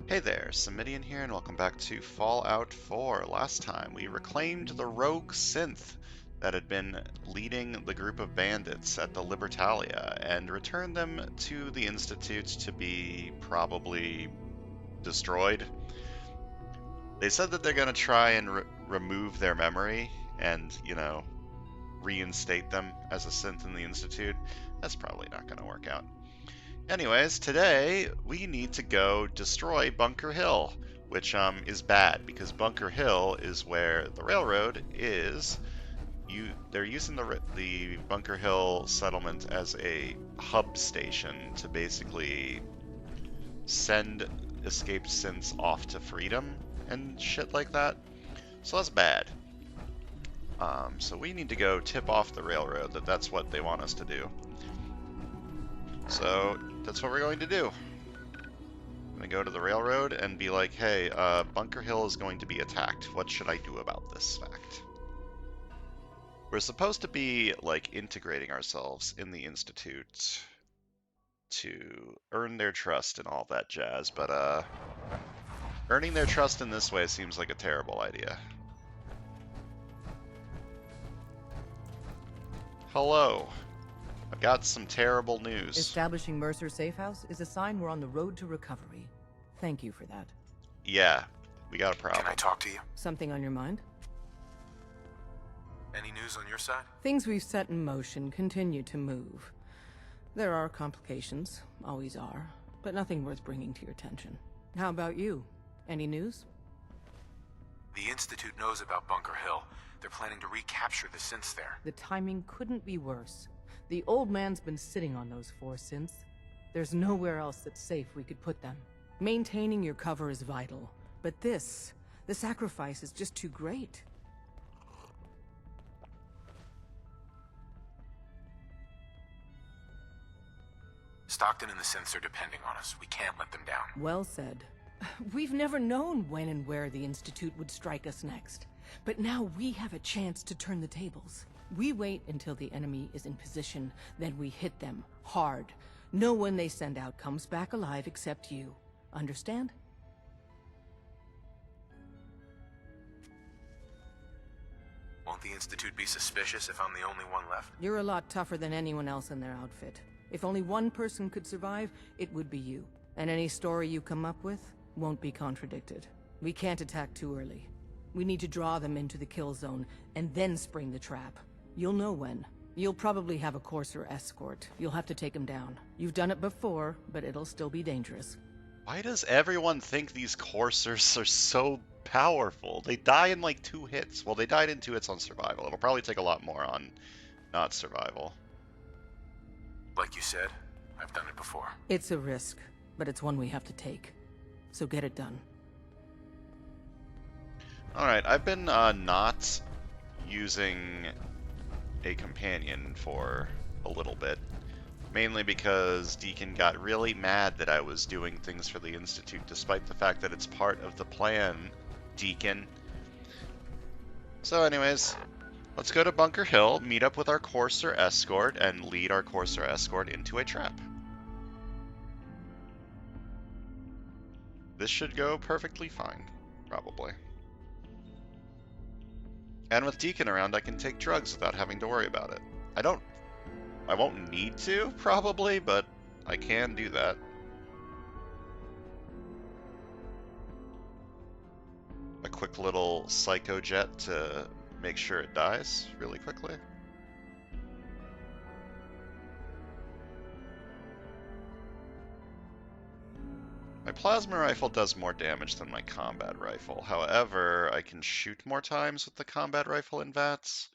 Hey there, Samitian here, and welcome back to Fallout 4. Last time, we reclaimed the rogue synth that had been leading the group of bandits at the Libertalia, and returned them to the Institute to be probably destroyed. They said that they're going to try and remove their memory and, reinstate them as a synth in the Institute. That's probably not going to work out. Anyways, today we need to go destroy Bunker Hill, which is bad because Bunker Hill is where the railroad is. They're using the Bunker Hill settlement as a hub station to basically send escaped synths off to freedom and shit like that. So that's bad. So we need to go tip off the railroad that that's what they want us to do. So that's what we're going to do. I'm going to go to the railroad and be like, hey, Bunker Hill is going to be attacked. What should I do about this fact? We're supposed to be, like, integrating ourselves in the Institute to earn their trust and all that jazz, but, earning their trust in this way seems like a terrible idea. Hello. I've got some terrible news. Establishing Mercer Safe House is a sign we're on the road to recovery. Thank you for that. Yeah, we got a problem. Can I talk to you? Something on your mind? Any news on your side? Things we've set in motion continue to move. There are complications, always are, but nothing worth bringing to your attention. How about you? Any news? The Institute knows about Bunker Hill. They're planning to recapture the synths there. The timing couldn't be worse. The old man's been sitting on those 4 synths. There's nowhere else that's safe we could put them. Maintaining your cover is vital, but the sacrifice is just too great. Stockton and the synths are depending on us. We can't let them down. Well said. We've never known when and where the Institute would strike us next. But now we have a chance to turn the tables. We wait until the enemy is in position, then we hit them hard. No one they send out comes back alive except you. Understand? Won't the Institute be suspicious if I'm the only one left? You're a lot tougher than anyone else in their outfit. If only one person could survive, it would be you. And any story you come up with won't be contradicted. We can't attack too early. We need to draw them into the kill zone, and then spring the trap. You'll know when. You'll probably have a Courser escort. You'll have to take them down. You've done it before, but it'll still be dangerous. Why does everyone think these coursers are so powerful? They die in like 2 hits. Well, they died in 2 hits on survival. It'll probably take a lot more on not survival. Like you said, I've done it before. It's a risk, but it's one we have to take. So get it done. Alright, I've been not using a companion for a little bit. Mainly because Deacon got really mad that I was doing things for the Institute, despite the fact that it's part of the plan, Deacon. So anyways, let's go to Bunker Hill, meet up with our Courser escort, and lead our Courser escort into a trap. This should go perfectly fine, probably. And with Deacon around, I can take drugs without having to worry about it. I won't need to, probably, but I can do that. A quick little psycho jet to make sure it dies really quickly. My plasma rifle does more damage than my combat rifle. However, I can shoot more times with the combat rifle in VATS.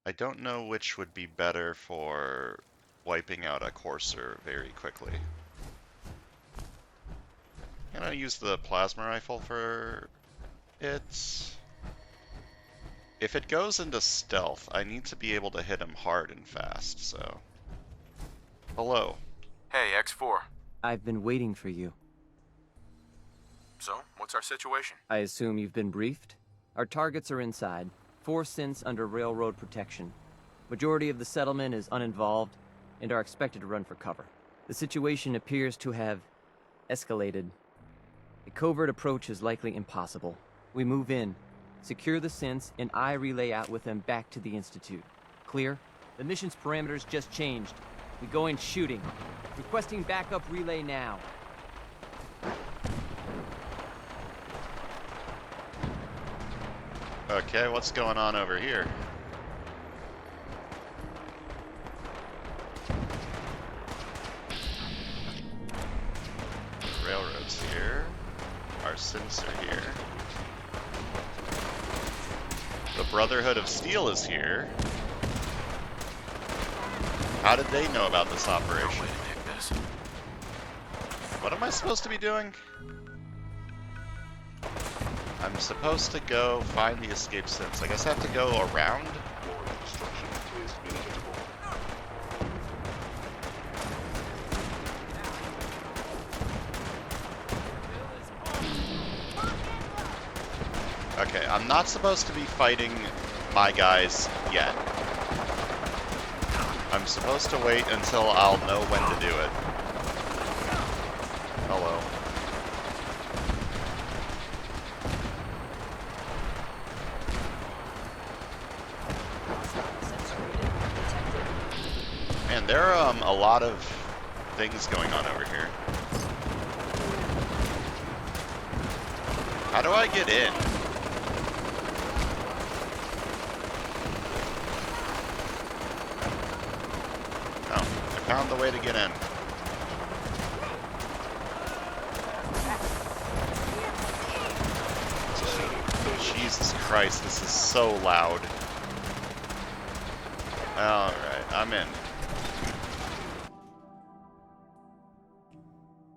I don't know which would be better for wiping out a Courser very quickly. Can I use the plasma rifle for it? If it goes into stealth, I need to be able to hit him hard and fast, so... Hello. Hey, X4. I've been waiting for you. So, what's our situation? I assume you've been briefed? Our targets are inside. 4 synths under railroad protection. Majority of the settlement is uninvolved and are expected to run for cover. The situation appears to have escalated A covert approach is likely impossible. We move in, secure the synths, and I relay out with them back to the Institute. Clear? The mission's parameters just changed. We go in shooting. Requesting backup relay now. Okay, what's going on over here? Railroad's here. Our synths are here. The Brotherhood of Steel is here. How did they know about this operation? What am I supposed to be doing? I'm supposed to go find the escape synths. I guess I have to go around? Okay, I'm not supposed to be fighting my guys yet. I'm supposed to wait until I'll know when to do it. Hello. Man, there are a lot of things going on over here. How do I get in? Found the way to get in. Jesus Christ, this is so loud. Alright, I'm in.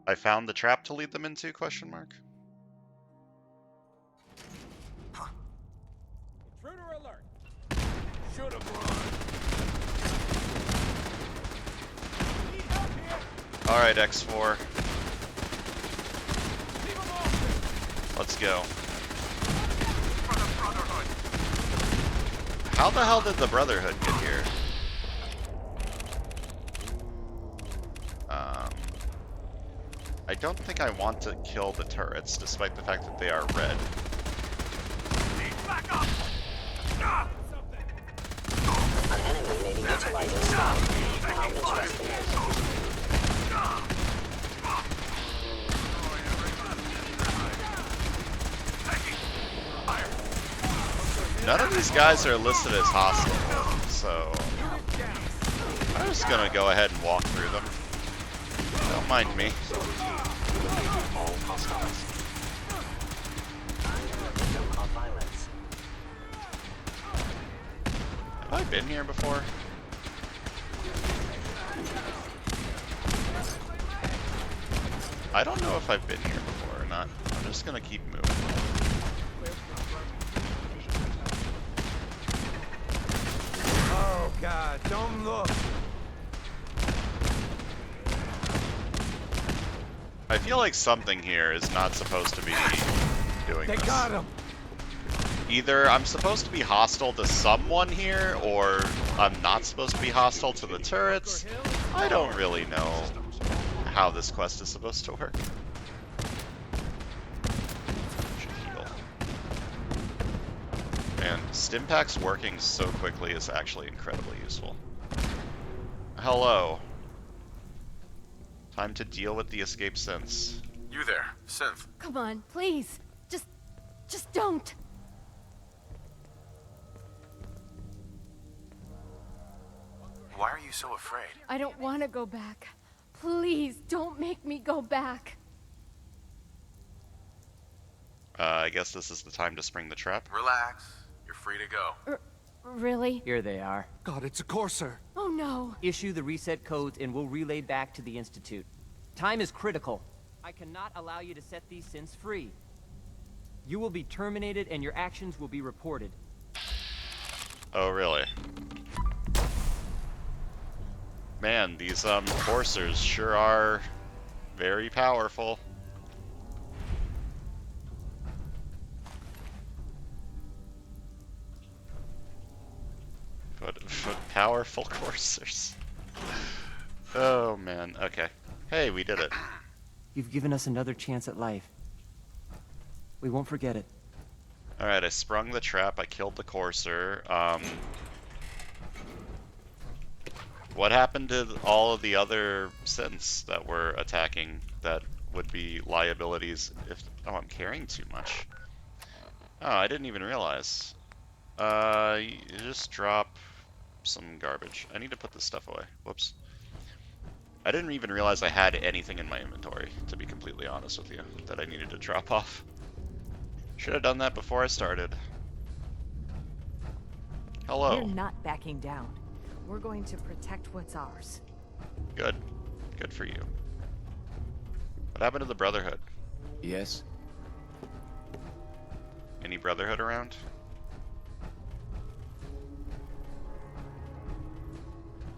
I found the trap to lead them into, question mark? Intruder alert! Should have run. Alright, X4. Let's go. How the hell did the Brotherhood get here? I don't think I want to kill the turrets, despite the fact that they are red. Back up! An enemy may be utilizing spawn. How interesting. None of these guys are listed as hostile, so I'm just gonna go ahead and walk through them. Don't mind me. All hostiles. Don't cause violence. Have I been here before? I don't know if I've been here before or not. I'm just gonna keep moving. Oh God, don't look! I feel like something here is not supposed to be doing They this. got him! Either I'm supposed to be hostile to someone here, or I'm not supposed to be hostile to the turrets. I don't really know how this quest is supposed to work. Should heal. And Stimpak's working so quickly is actually incredibly useful. Hello. Time to deal with the escape synths. You there, synth. Come on, please. Just don't. Why are you so afraid? I don't want to go back. Please, don't make me go back. I guess this is the time to spring the trap. Relax. You're free to go. Really? Here they are. God, it's a courser! Oh no. Issue the reset codes and we'll relay back to the Institute. Time is critical. I cannot allow you to set these synths free. You will be terminated and your actions will be reported. Oh, really? Man, these coursers sure are very powerful. But powerful coursers. Oh man, okay. Hey, we did it. You've given us another chance at life. We won't forget it. Alright, I sprung the trap, I killed the courser. What happened to all of the other synths that were attacking that would be liabilities if... Oh, I'm carrying too much. Oh, I didn't even realize. You just drop some garbage. I need to put this stuff away. Whoops. I didn't even realize I had anything in my inventory, to be completely honest with you, that I needed to drop off. Should have done that before I started. We're Hello. not backing down. We're going to protect what's ours. Good. Good for you. What happened to the Brotherhood? Yes? Any Brotherhood around?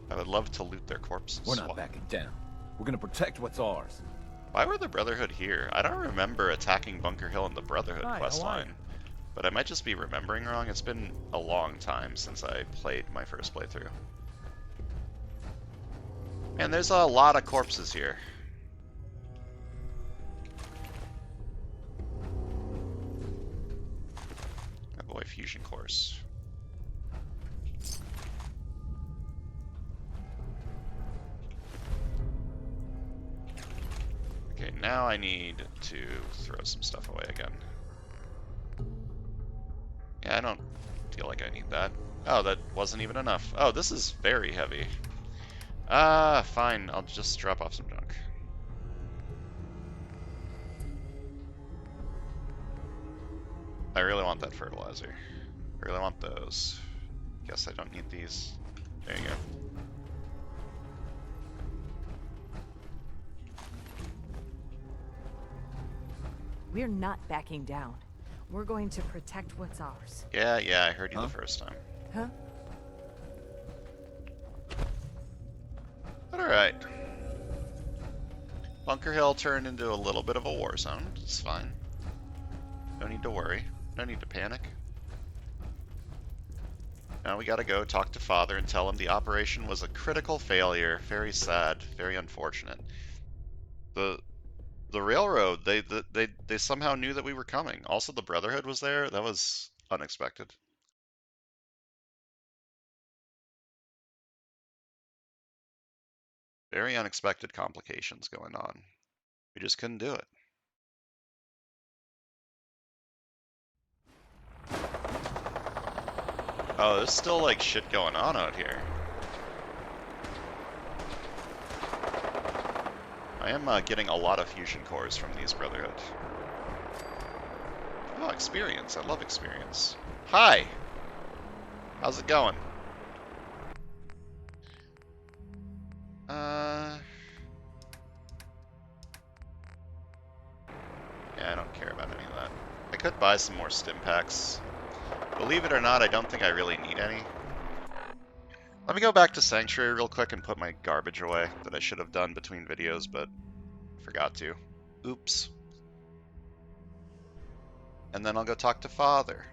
I would love to loot their corpses. We're not backing down. We're gonna protect what's ours. Why were the Brotherhood here? I don't remember attacking Bunker Hill in the Brotherhood questline. But I might just be remembering wrong. It's been a long time since I played my first playthrough. Man, there's a lot of corpses here. Oh boy, fusion course. Okay, now I need to throw some stuff away again. Yeah, I don't feel like I need that. Oh, that wasn't even enough. Oh, this is very heavy. Fine. I'll just drop off some junk. I really want that fertilizer. I really want those. Guess I don't need these. There you go. We're not backing down. We're going to protect what's ours. Yeah, I heard you the first time. Huh? But alright. Bunker Hill turned into a little bit of a war zone. It's fine. No need to worry. No need to panic. Now we gotta go talk to Father and tell him the operation was a critical failure. Very sad. Very unfortunate. The railroad, they somehow knew that we were coming. Also, the Brotherhood was there. That was unexpected. Very unexpected complications going on. We just couldn't do it. Oh, there's still like shit going on out here. I am getting a lot of fusion cores from these Brotherhood. Oh, experience. I love experience. Hi! How's it going? Yeah, I don't care about any of that. I could buy some more stim packs. Believe it or not, I don't think I really need any. Let me go back to Sanctuary real quick and put my garbage away that I should have done between videos, but forgot to. Oops. And then I'll go talk to Father.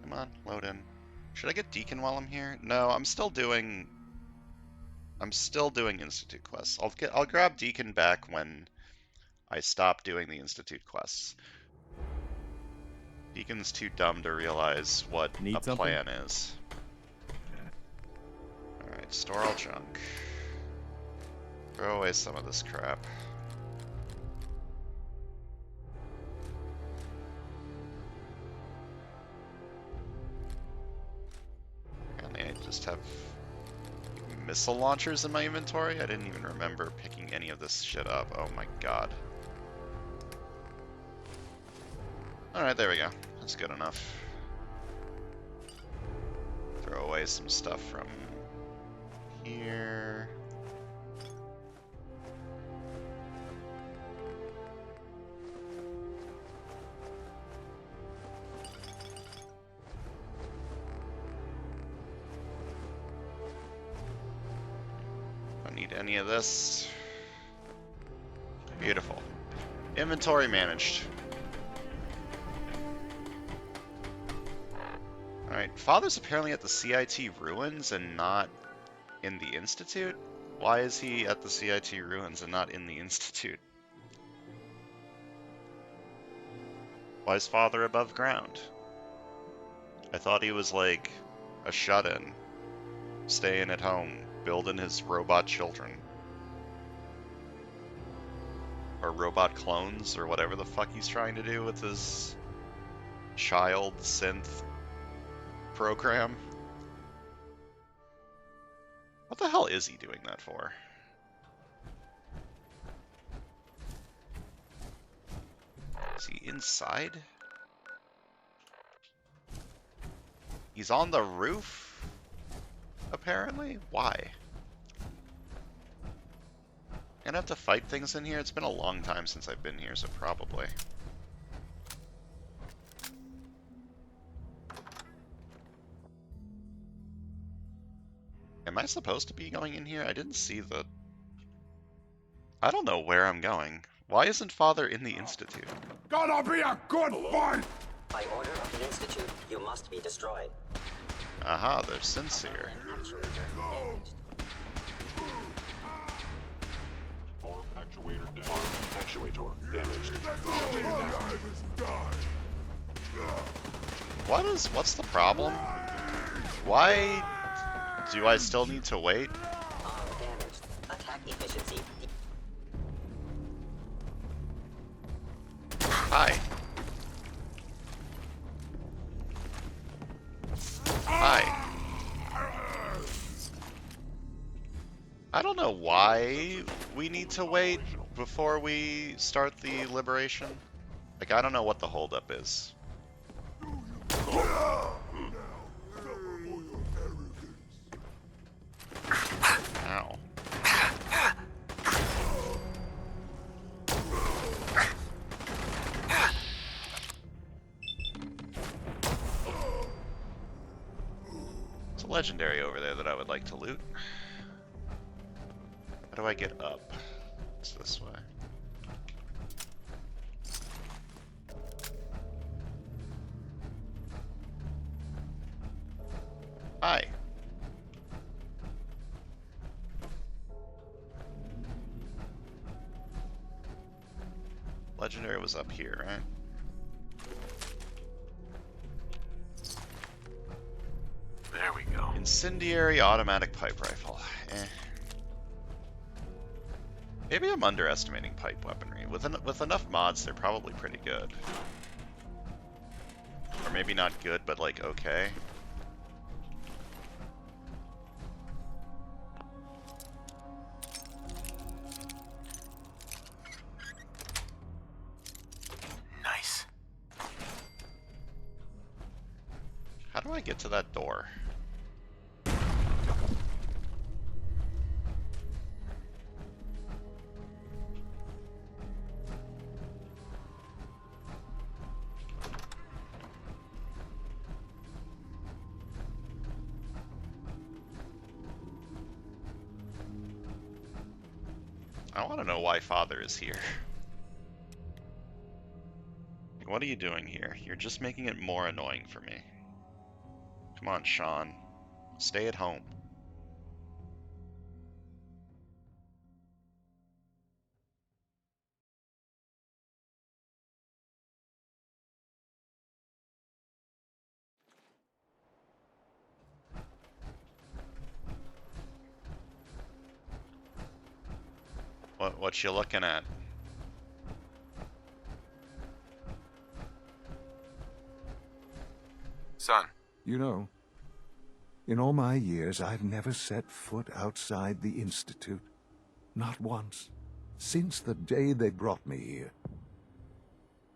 Come on, load in. Should I get Deacon while I'm here? No, I'm still doing Institute quests. I'll grab Deacon back when I stop doing the Institute quests. Deacon's too dumb to realize what a plan is. Alright, store all junk. Throw away some of this crap. And I just have missile launchers in my inventory? I didn't even remember picking any of this shit up. Oh my god. Alright, there we go. That's good enough. Throw away some stuff from here. Don't need any of this. Beautiful. Inventory managed. Alright, Father's apparently at the CIT ruins and not in the Institute? Why is he at the CIT ruins and not in the Institute? Why is Father above ground? I thought he was like a shut-in, staying at home, building his robot children. Or robot clones, or whatever the fuck he's trying to do with his child synth program. What the hell is he doing that for? Is he inside? He's on the roof? Apparently? Why? Gonna have to fight things in here? It's been a long time since I've been here, so probably. Am I supposed to be going in here? I didn't see the... I don't know where I'm going. Why isn't Father in the Institute? Gonna be a good fight! By order of the Institute, you must be destroyed. Aha, they're sincere. Actuator damaged. What's the problem? Why do I still need to wait? Arm damaged. Attack efficiency. Hi. Hi. I don't know why we need to wait before we start the liberation. Like, I don't know what the holdup is. Ow. It's a legendary over there that I would like to loot. How do I get up? It's this way. Hi. Legendary was up here, right? There we go. Incendiary automatic pipe rifle. Maybe I'm underestimating pipe weaponry. With enough mods, they're probably pretty good. Or maybe not good, but like okay. Nice. How do I get to that door? I want to know why Father is here. What are you doing here? You're just making it more annoying for me. Come on, Sean. Stay at home. What you looking at? Son, You know, in all my years, I've never set foot outside the Institute. Not once. Since the day they brought me here.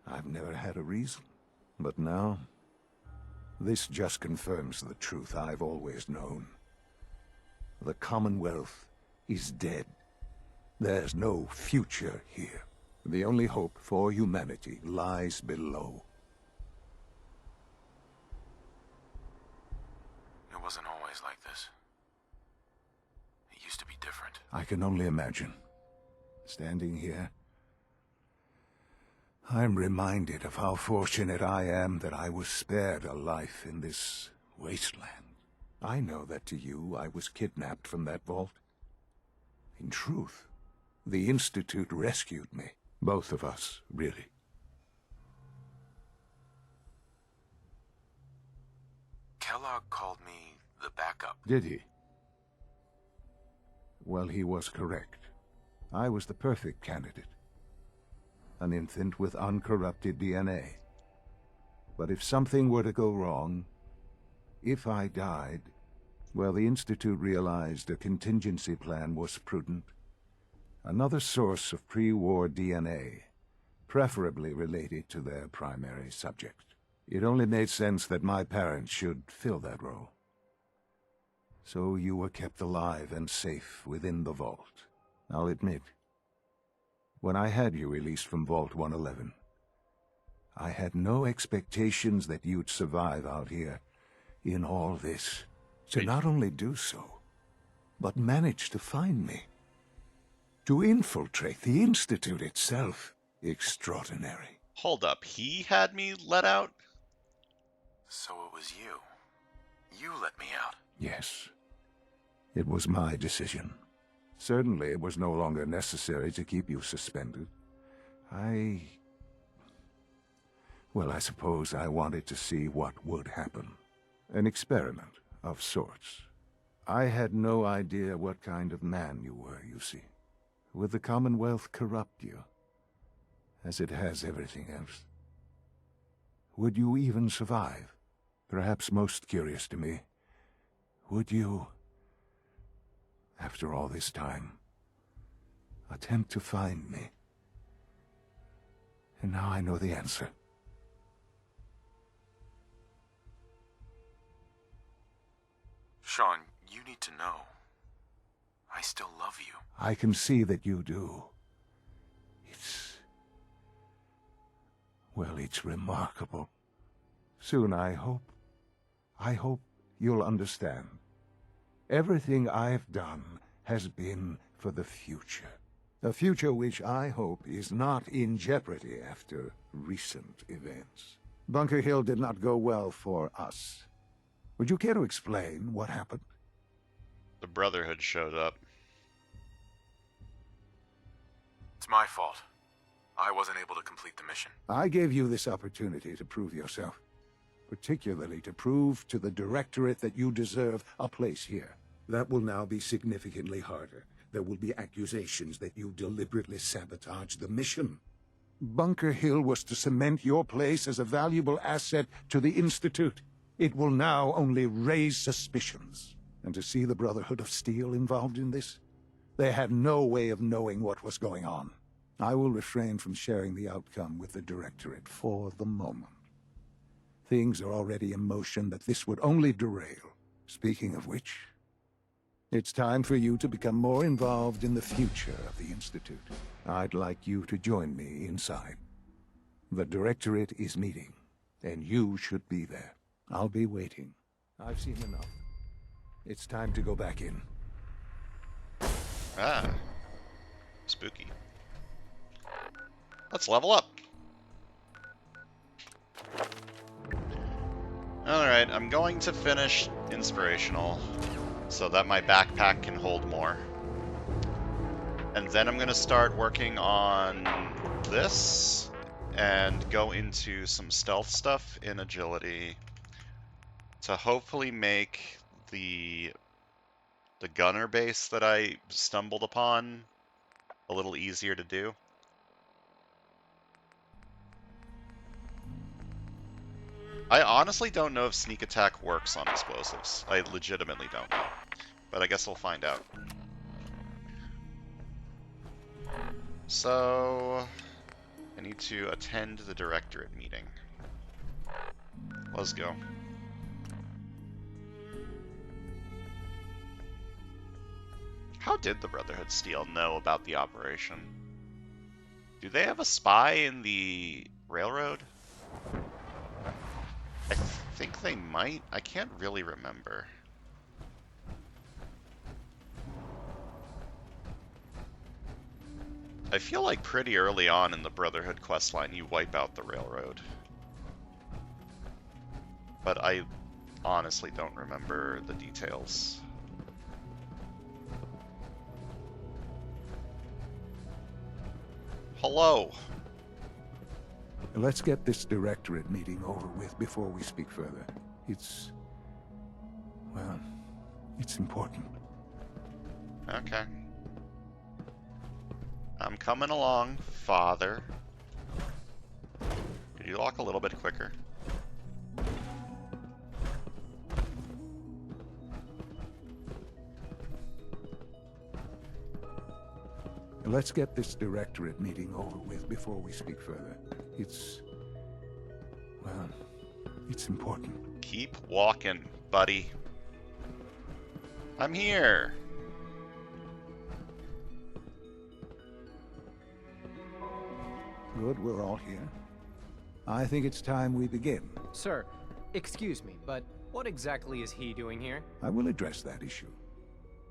I've never had a reason. But now, this just confirms the truth I've always known. The Commonwealth is dead. There's no future here. The only hope for humanity lies below. it wasn't always like this. It used to be different. I can only imagine. Standing here, I'm reminded of how fortunate I am that I was spared a life in this wasteland. I know that to you I was kidnapped from that vault. In truth, the Institute rescued me. Both of us, really. Kellogg called me the backup. Did he? Well, he was correct. I was the perfect candidate. An infant with uncorrupted DNA. But if something were to go wrong, if I died, well, the Institute realized a contingency plan was prudent. Another source of pre-war DNA, preferably related to their primary subject. It only made sense that my parents should fill that role. So you were kept alive and safe within the vault. I'll admit, when I had you released from Vault 111, I had no expectations that you'd survive out here in all this. To not only do so, but manage to find me. To infiltrate the Institute itself. Extraordinary. Hold up, he had me let out? So it was you. You let me out. Yes. It was my decision. Certainly it was no longer necessary to keep you suspended. Well, I suppose I wanted to see what would happen. An experiment of sorts. I had no idea what kind of man you were, you see. Would the Commonwealth corrupt you, as it has everything else? Would you even survive? Perhaps most curious to me, would you, after all this time, attempt to find me? And now I know the answer. Sean, you need to know. I still love you. I can see that you do. Well, it's remarkable. Soon, I hope you'll understand. Everything I've done has been for the future. A future which I hope is not in jeopardy after recent events. Bunker Hill did not go well for us. Would you care to explain what happened? The Brotherhood showed up. It's my fault. I wasn't able to complete the mission. I gave you this opportunity to prove yourself. Particularly to prove to the Directorate that you deserve a place here. That will now be significantly harder. There will be accusations that you deliberately sabotaged the mission. Bunker Hill was to cement your place as a valuable asset to the Institute. It will now only raise suspicions. And to see the Brotherhood of Steel involved in this? They had no way of knowing what was going on. I will refrain from sharing the outcome with the Directorate for the moment. Things are already in motion that this would only derail. Speaking of which, it's time for you to become more involved in the future of the Institute. I'd like you to join me inside. The Directorate is meeting, and you should be there. I'll be waiting. I've seen enough. It's time to go back in. Ah. Spooky. Let's level up. Alright, I'm going to finish Inspirational so that my backpack can hold more. And then I'm going to start working on this and go into some stealth stuff in Agility to hopefully make the gunner base that I stumbled upon a little easier to do. I honestly don't know if sneak attack works on explosives. I legitimately don't know. But I guess we'll find out. So, I need to attend the Directorate meeting. Let's go. How did the Brotherhood Steel know about the operation? Do they have a spy in the railroad? I think they might. I can't really remember. I feel like pretty early on in the Brotherhood questline you wipe out the railroad. But I honestly don't remember the details. Hello. Let's get this directorate meeting over with before we speak further. It's... well, it's important. Okay. I'm coming along, Father. Could you walk a little bit quicker? Let's get this directorate meeting over with before we speak further. It's... well, it's important. Keep walking, buddy. I'm here. Good, we're all here. I think it's time we begin. Sir, excuse me, but what exactly is he doing here? I will address that issue.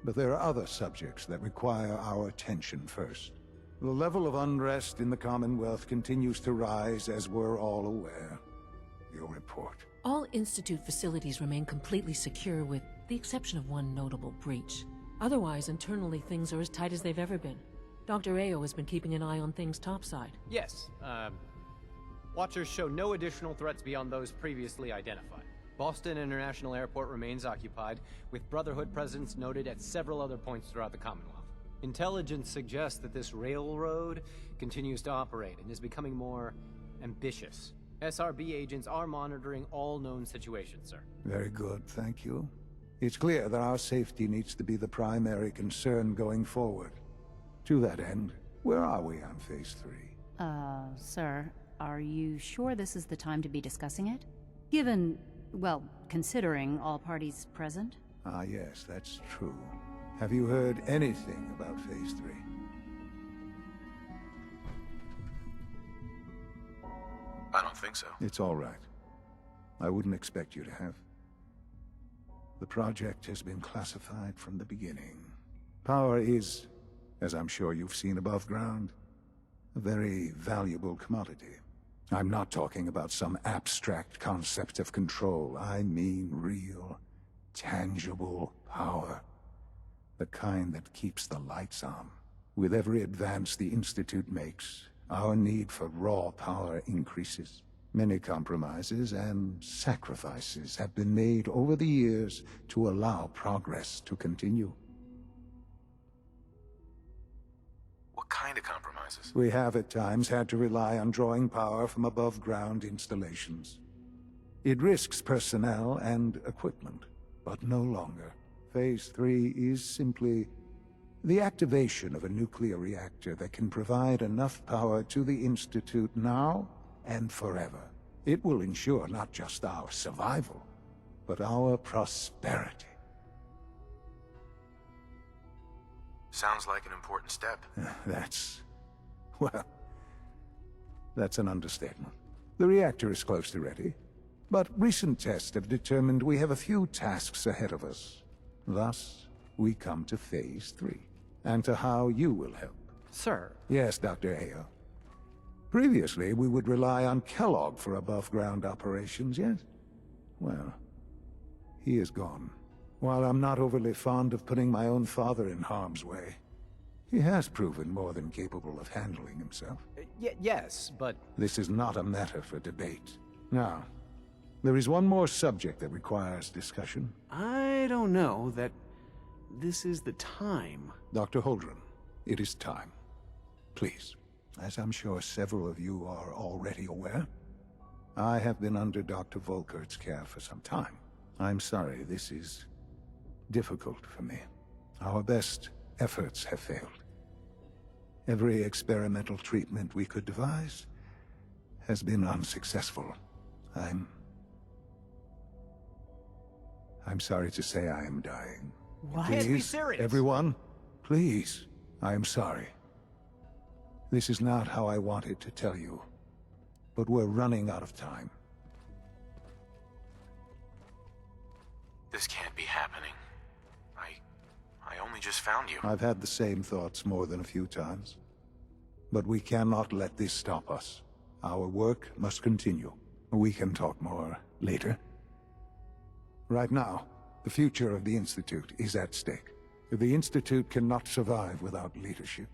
But there are other subjects that require our attention first. The level of unrest in the Commonwealth continues to rise, as we're all aware. Your report. All Institute facilities remain completely secure with the exception of one notable breach. Otherwise, internally things are as tight as they've ever been. Dr. Ayo has been keeping an eye on things topside. Yes, Watchers show no additional threats beyond those previously identified. Boston International Airport remains occupied, with Brotherhood presence noted at several other points throughout the Commonwealth. Intelligence suggests that this railroad continues to operate and is becoming more ambitious. SRB agents are monitoring all known situations, sir. Very good, thank you. It's clear that our safety needs to be the primary concern going forward. To that end, where are we on Phase 3? Sir, are you sure this is the time to be discussing it? Given, well, considering all parties present? Ah, yes, that's true. Have you heard anything about Phase 3? I don't think so. It's all right. I wouldn't expect you to have. The project has been classified from the beginning. Power is, as I'm sure you've seen above ground, a very valuable commodity. I'm not talking about some abstract concept of control. I mean real, tangible power. The kind that keeps the lights on. With every advance the Institute makes, our need for raw power increases. Many compromises and sacrifices have been made over the years to allow progress to continue. What kind of compromises? We have at times had to rely on drawing power from above-ground installations. It risks personnel and equipment, but no longer. Phase 3 is simply the activation of a nuclear reactor that can provide enough power to the Institute now and forever. It will ensure not just our survival, but our prosperity. Sounds like an important step. Well, that's an understatement. The reactor is close to ready, but recent tests have determined we have a few tasks ahead of us. Thus, we come to Phase 3, and to how you will help. Sir. Yes, Dr. Ayo. Previously, we would rely on Kellogg for above-ground operations, yes? Well, he is gone. While I'm not overly fond of putting my own father in harm's way, he has proven more than capable of handling himself. Yes, but... This is not a matter for debate. Now, there is one more subject that requires discussion. I don't know that this is the time. Dr. Holdren, it is time. Please. As I'm sure several of you are already aware, I have been under Dr. Volkert's care for some time. I'm sorry, this is difficult for me. Our best efforts have failed. Every experimental treatment we could devise has been unsuccessful. I'm sorry to say I am dying. What? Please, Be serious. everyone, please, I am sorry. This is not how I wanted to tell you, but we're running out of time. This can't be happening. I only just found you. I've had the same thoughts more than a few times. But we cannot let this stop us. Our work must continue. We can talk more later. Right now, the future of the Institute is at stake. The Institute cannot survive without leadership.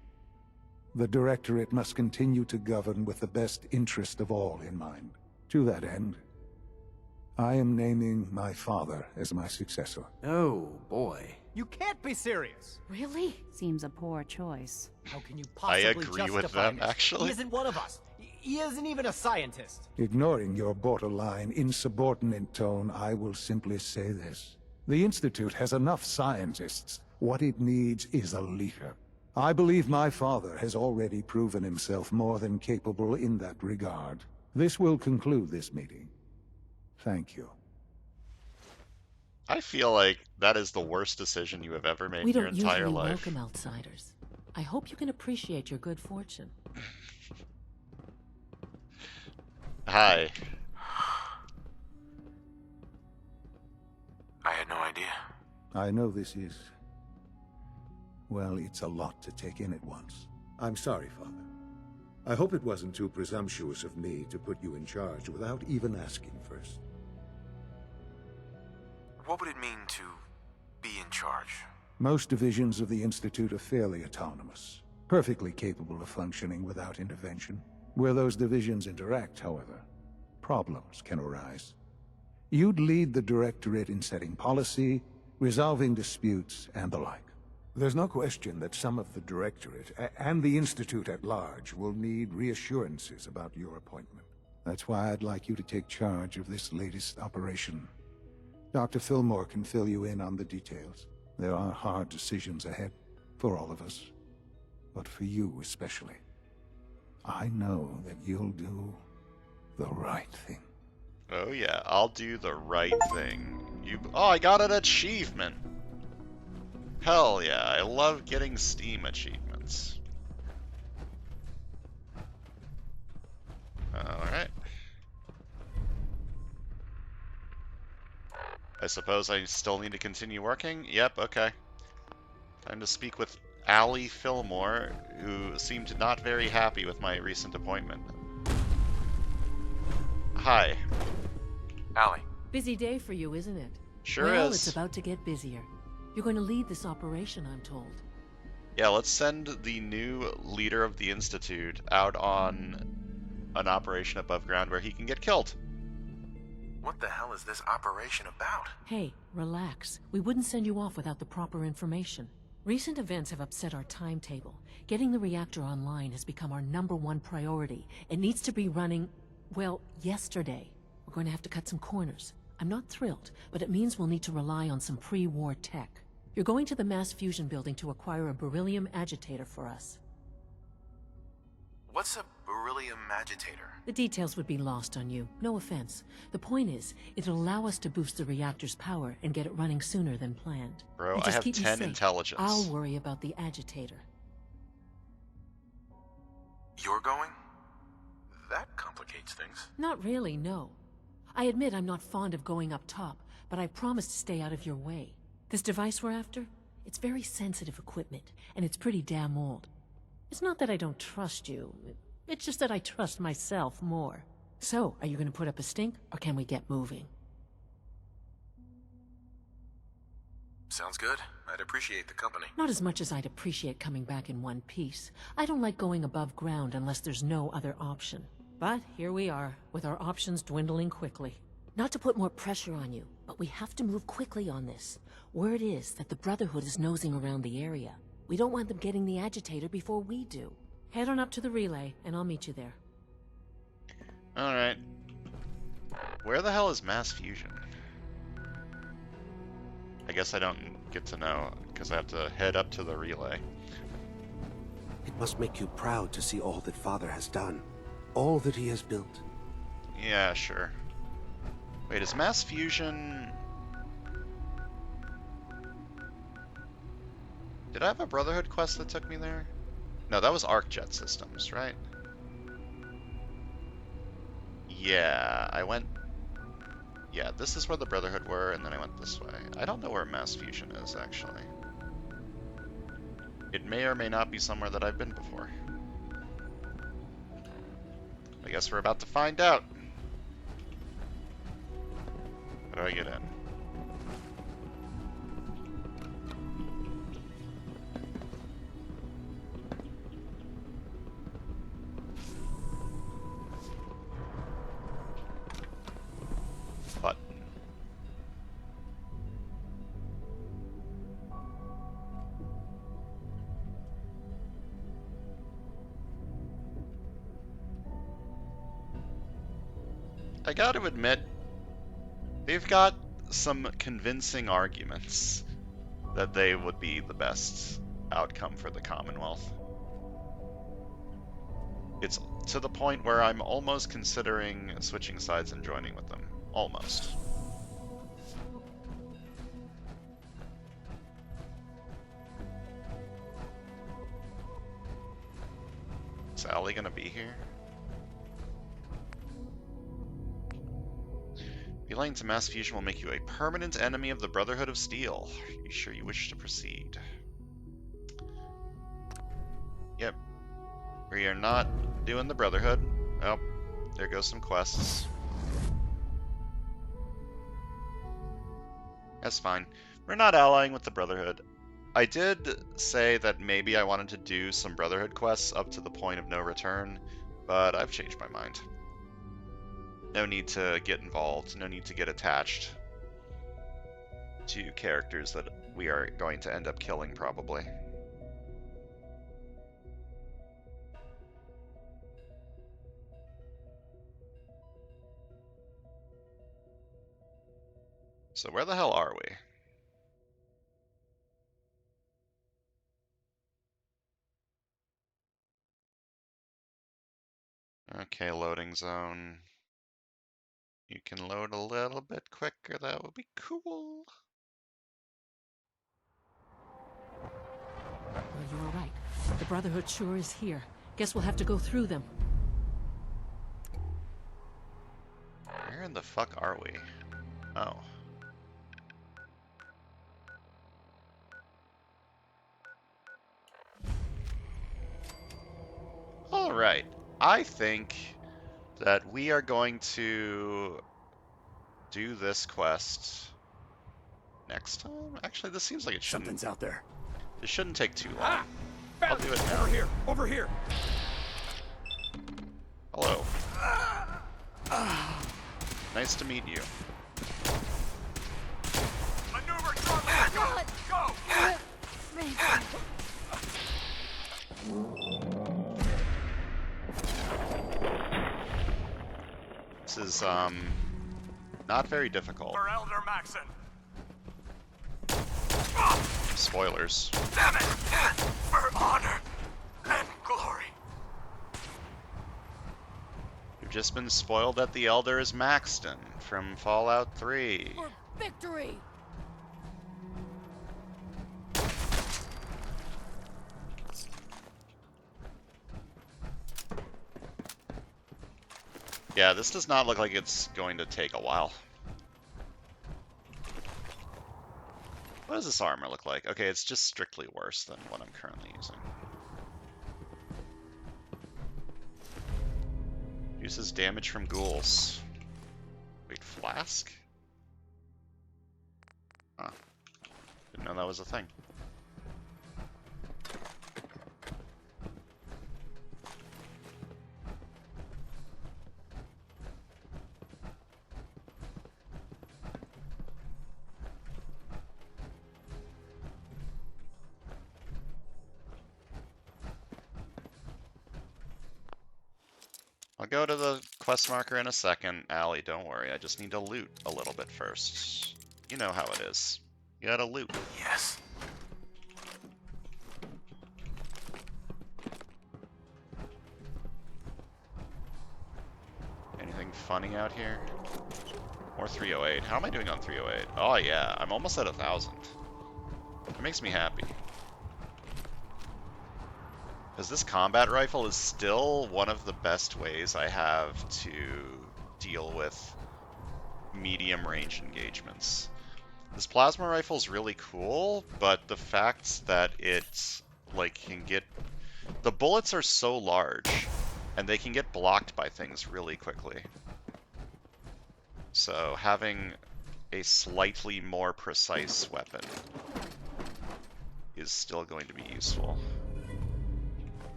The Directorate must continue to govern with the best interest of all in mind. To that end, I am naming my father as my successor. Oh, boy. You can't be serious! Really? Seems a poor choice. How can you I possibly agree justify with them, this? actually. He isn't one of us. He isn't even a scientist. Ignoring your borderline, insubordinate tone, I will simply say this. The Institute has enough scientists. What it needs is a leader. I believe my father has already proven himself more than capable in that regard. This will conclude this meeting. Thank you. I feel like that is the worst decision you have ever made We in your don't entire usually life. welcome outsiders. I hope you can appreciate your good fortune. Hi. I had no idea. I know this is... well, it's a lot to take in at once. I'm sorry, Father. I hope it wasn't too presumptuous of me to put you in charge without even asking first. What would it mean to be in charge? Most divisions of the Institute are fairly autonomous, perfectly capable of functioning without intervention. Where those divisions interact, however, problems can arise. You'd lead the Directorate in setting policy, resolving disputes, and the like. There's no question that some of the Directorate, and the Institute at large, will need reassurances about your appointment. That's why I'd like you to take charge of this latest operation. Dr. Fillmore can fill you in on the details. There are hard decisions ahead, for all of us, but for you especially. I know that you'll do the right thing. Oh yeah, I'll do the right thing. Oh, I got an achievement! Hell yeah, I love getting Steam achievements. Alright. I suppose I still need to continue working? Yep, okay. Time to speak with Allie Fillmore, who seemed not very happy with my recent appointment. Hi. Allie. Busy day for you, isn't it? Sure well, is. It's about to get busier. You're going to lead this operation, I'm told. Yeah, let's send the new leader of the Institute out on an operation above ground where he can get killed. What the hell is this operation about? Hey, relax. We wouldn't send you off without the proper information. Recent events have upset our timetable. Getting the reactor online has become our #1 priority. It needs to be running, well, yesterday. We're going to have to cut some corners. I'm not thrilled, but it means we'll need to rely on some pre-war tech. You're going to the mass fusion building to acquire a beryllium agitator for us. What's a beryllium agitator? The details would be lost on you. No offense. The point is, it'll allow us to boost the reactor's power and get it running sooner than planned. Bro, And I just have keep me 10 safe. intelligence. I'll worry about the agitator. You're going? That complicates things. Not really, no. I admit I'm not fond of going up top, but I promise to stay out of your way. This device we're after? It's very sensitive equipment, and it's pretty damn old. It's not that I don't trust you. It's just that I trust myself more. So, are you going to put up a stink, or can we get moving? Sounds good. I'd appreciate the company. Not as much as I'd appreciate coming back in one piece. I don't like going above ground unless there's no other option. But here we are, with our options dwindling quickly. Not to put more pressure on you, but we have to move quickly on this. Word is that the Brotherhood is nosing around the area. We don't want them getting the agitator before we do. Head on up to the relay, and I'll meet you there. Alright. Where the hell is mass fusion? I guess I don't get to know, because I have to head up to the relay. It must make you proud to see all that Father has done. All that he has built. Yeah, sure. Wait, is mass fusion... Did I have a Brotherhood quest that took me there? No, that was ArcJet Systems, right? Yeah, I went... Yeah, this is where the Brotherhood were, and then I went this way. I don't know where mass fusion is, actually. It may or may not be somewhere that I've been before. I guess we're about to find out. How do I get in? I gotta admit, they've got some convincing arguments that they would be the best outcome for the Commonwealth. It's to the point where I'm almost considering switching sides and joining with them. Almost. Is Allie gonna be here? Beeline to mass fusion will make you a permanent enemy of the Brotherhood of Steel. Are you sure you wish to proceed? Yep. We are not doing the Brotherhood. Oh, there goes some quests. That's fine. We're not allying with the Brotherhood. I did say that maybe I wanted to do some Brotherhood quests up to the point of no return, but I've changed my mind. No need to get involved, no need to get attached to characters that we are going to end up killing, probably. So where the hell are we? Okay, loading zone. You can load a little bit quicker, that would be cool. Well, you were right. The Brotherhood sure is here. Guess we'll have to go through them. Where in the fuck are we? Oh. Alright. I think that we are going to do this quest next time. Actually, this seems like it shouldn't. Something's out there. This shouldn't take too long. I'll do it now. Over here! Over here! Hello. Nice to meet you. Maneuver truck! Go! Go! This is, not very difficult. For Elder Maxon! Spoilers. Damn it! For honor and glory! You've just been spoiled that the Elder is Maxton from Fallout 3. For victory! Yeah, this does not look like it's going to take a while. What does this armor look like? Okay, it's just strictly worse than what I'm currently using. Uses damage from ghouls. Wait, flask? Huh. Didn't know that was a thing. I'll go to the quest marker in a second. Allie, don't worry. I just need to loot a little bit first. You know how it is. You gotta loot. Yes. Anything funny out here? Or 308. How am I doing on 308? Oh yeah, I'm almost at 1,000. It makes me happy. Because this combat rifle is still one of the best ways I have to deal with medium range engagements. This plasma rifle is really cool, but the fact that it can get... The bullets are so large, and they can get blocked by things really quickly. So having a slightly more precise weapon is still going to be useful.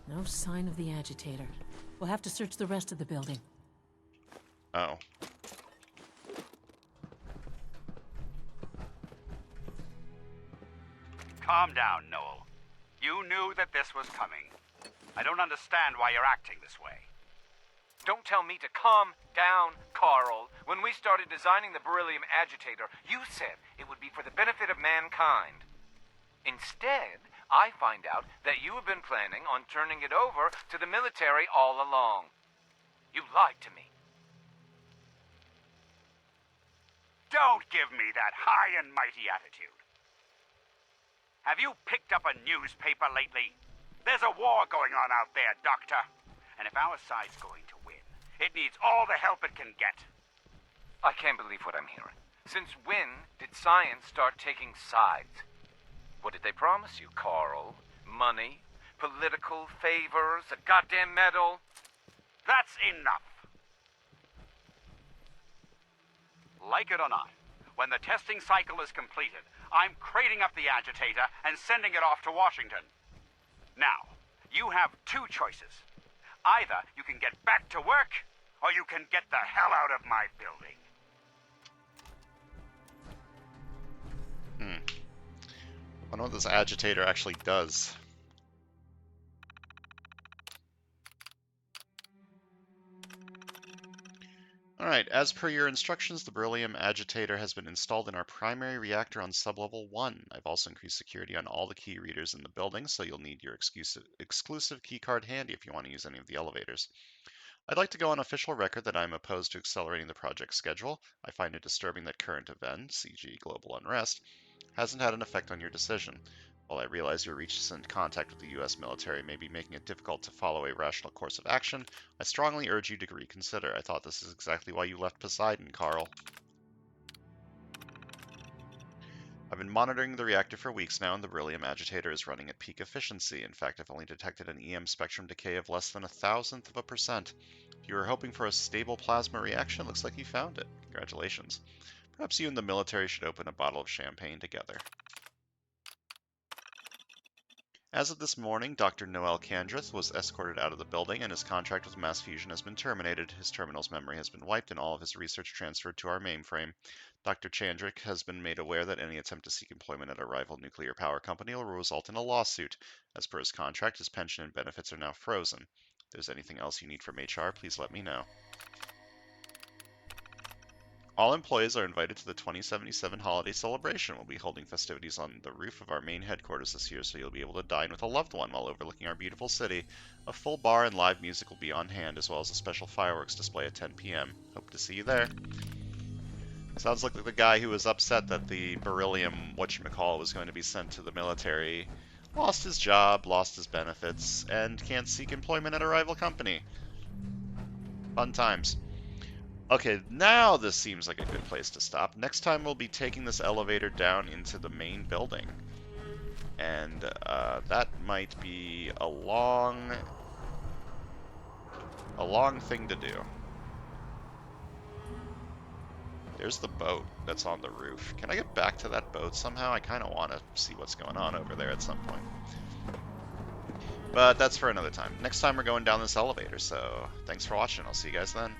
No sign of the agitator. We'll have to search the rest of the building. Oh. Calm down, Noel. You knew that this was coming. I don't understand why you're acting this way. Don't tell me to calm down, Carl. When we started designing the beryllium agitator, you said it would be for the benefit of mankind. Instead, I find out that you have been planning on turning it over to the military all along. You lied to me. Don't give me that high and mighty attitude. Have you picked up a newspaper lately? There's a war going on out there, Doctor. And if our side's going to win, it needs all the help it can get. I can't believe what I'm hearing. Since when did science start taking sides? What did they promise you, Carl? Money? Political favors? A goddamn medal? That's enough. Like it or not, when the testing cycle is completed, I'm crating up the agitator and sending it off to Washington. Now, you have two choices. Either you can get back to work, or you can get the hell out of my building. I wonder what this agitator actually does. Alright, as per your instructions, the beryllium agitator has been installed in our primary reactor on sublevel 1. I've also increased security on all the key readers in the building, so you'll need your exclusive keycard handy if you want to use any of the elevators. I'd like to go on official record that I'm opposed to accelerating the project schedule. I find it disturbing that current events, e.g. global unrest, hasn't had an effect on your decision. While I realize your recent contact with the U.S. military may be making it difficult to follow a rational course of action, I strongly urge you to reconsider. I thought this is exactly why you left Poseidon, Carl. I've been monitoring the reactor for weeks now, and the beryllium agitator is running at peak efficiency. In fact, I've only detected an EM spectrum decay of less than 0.1%. If you were hoping for a stable plasma reaction, looks like you found it. Congratulations. Perhaps you and the military should open a bottle of champagne together. As of this morning, Dr. Noel Candrith was escorted out of the building, and his contract with Mass Fusion has been terminated. His terminal's memory has been wiped, and all of his research transferred to our mainframe. Dr. Chandrick has been made aware that any attempt to seek employment at a rival nuclear power company will result in a lawsuit. As per his contract, his pension and benefits are now frozen. If there's anything else you need from HR, please let me know. All employees are invited to the 2077 holiday celebration. We'll be holding festivities on the roof of our main headquarters this year, so you'll be able to dine with a loved one while overlooking our beautiful city. A full bar and live music will be on hand, as well as a special fireworks display at 10 p.m. Hope to see you there. Sounds like the guy who was upset that the beryllium whatchamacall was going to be sent to the military lost his job, lost his benefits, and can't seek employment at a rival company. Fun times. Okay, now this seems like a good place to stop. Next time we'll be taking this elevator down into the main building. And that might be a long thing to do. There's the boat that's on the roof. Can I get back to that boat somehow? I kind of want to see what's going on over there at some point. But that's for another time. Next time we're going down this elevator, so thanks for watching. I'll see you guys then.